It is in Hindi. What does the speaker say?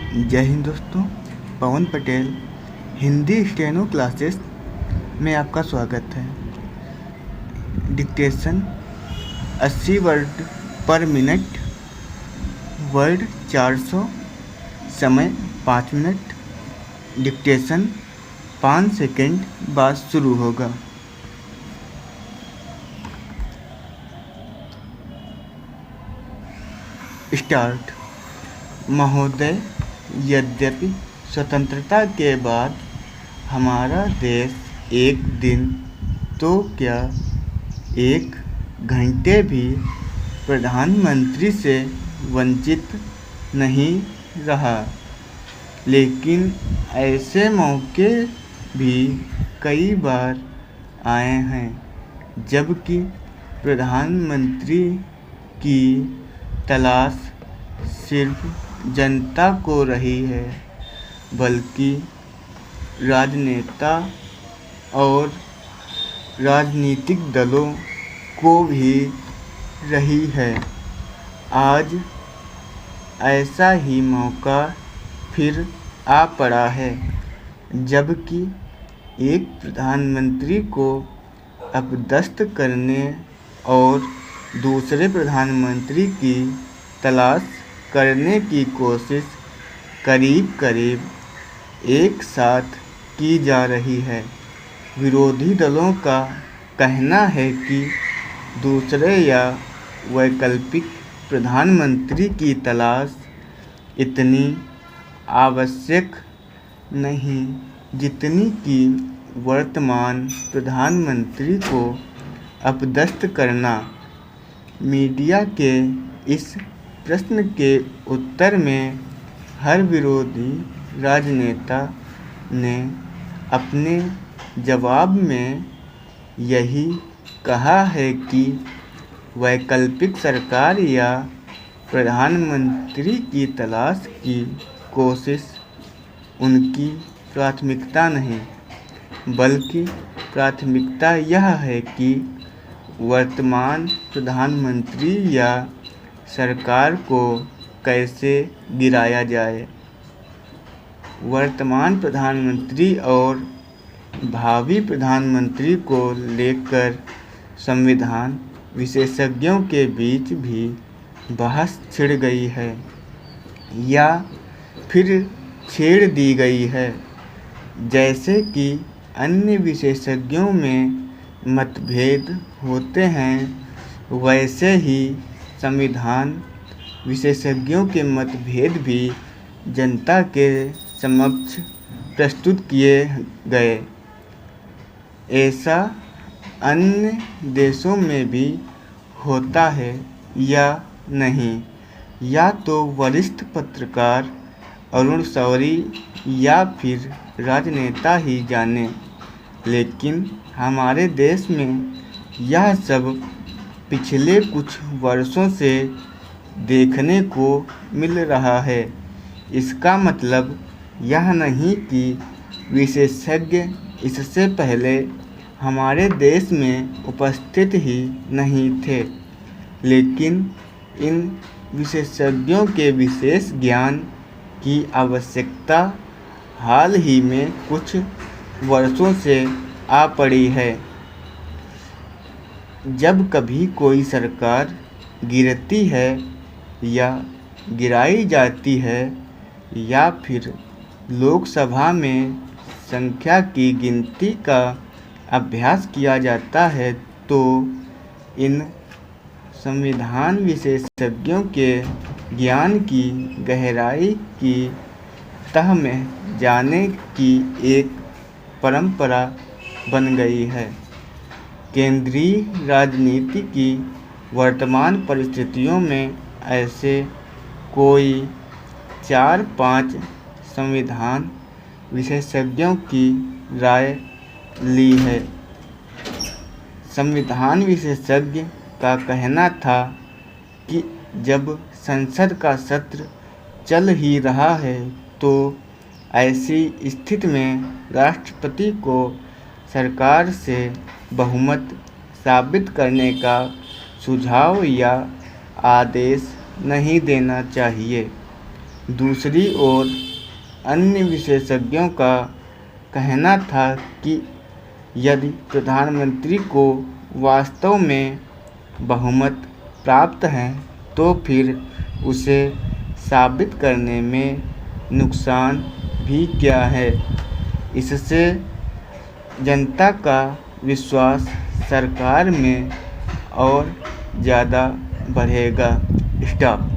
जय हिंद दोस्तों। पवन पटेल हिंदी स्टेनो क्लासेस में आपका स्वागत है। डिक्टेशन 80 वर्ड पर मिनट, वर्ड 400, समय 5 मिनट। डिक्टेशन 5 सेकंड बाद शुरू होगा। स्टार्ट। महोदय, यद्यपि स्वतंत्रता के बाद हमारा देश एक दिन तो क्या 1 घंटे भी प्रधानमंत्री से वंचित नहीं रहा, लेकिन ऐसे मौके भी कई बार आए हैं जबकि प्रधानमंत्री की तलाश सिर्फ जनता को रही है, बल्कि राजनेता और राजनीतिक दलों को भी रही है। आज ऐसा ही मौका फिर आ पड़ा है, जबकि एक प्रधानमंत्री को अपदस्थ करने और दूसरे प्रधानमंत्री की तलाश करने की कोशिश करीब करीब एक साथ की जा रही है। विरोधी दलों का कहना है कि दूसरे या वैकल्पिक प्रधानमंत्री की तलाश इतनी आवश्यक नहीं जितनी कि वर्तमान प्रधानमंत्री को अपदस्थ करना। मीडिया के इस प्रश्न के उत्तर में हर विरोधी राजनेता ने अपने जवाब में यही कहा है कि वैकल्पिक सरकार या प्रधानमंत्री की तलाश की कोशिश उनकी प्राथमिकता नहीं, बल्कि प्राथमिकता यह है कि वर्तमान प्रधानमंत्री या सरकार को कैसे गिराया जाए। वर्तमान प्रधानमंत्री और भावी प्रधानमंत्री को लेकर संविधान विशेषज्ञों के बीच भी बहस छिड़ गई है या फिर छेड़ दी गई है। जैसे कि अन्य विशेषज्ञों में मतभेद होते हैं, वैसे ही संविधान विशेषज्ञों के मतभेद भी जनता के समक्ष प्रस्तुत किए गए। ऐसा अन्य देशों में भी होता है या नहीं, या तो वरिष्ठ पत्रकार अरुण शौरी या फिर राजनेता ही जाने, लेकिन हमारे देश में यह सब पिछले कुछ वर्षों से देखने को मिल रहा है। इसका मतलब यह नहीं कि विशेषज्ञ इससे पहले हमारे देश में उपस्थित ही नहीं थे, लेकिन इन विशेषज्ञों के विशेष ज्ञान की आवश्यकता हाल ही में कुछ वर्षों से आ पड़ी है। जब कभी कोई सरकार गिरती है या गिराई जाती है या फिर लोकसभा में संख्या की गिनती का अभ्यास किया जाता है, तो इन संविधान विशेषज्ञों के ज्ञान की गहराई की तह में जाने की एक परंपरा बन गई है। केंद्रीय राजनीति की वर्तमान परिस्थितियों में ऐसे कोई 4-5 संविधान विशेषज्ञों की राय ली है। संविधान विशेषज्ञ का कहना था कि जब संसद का सत्र चल ही रहा है, तो ऐसी स्थिति में राष्ट्रपति को सरकार से बहुमत साबित करने का सुझाव या आदेश नहीं देना चाहिए। दूसरी ओर अन्य विशेषज्ञों का कहना था कि यदि प्रधानमंत्री को वास्तव में बहुमत प्राप्त है तो फिर उसे साबित करने में नुकसान भी क्या है। इससे जनता का विश्वास सरकार में और ज़्यादा बढ़ेगा। स्टॉप।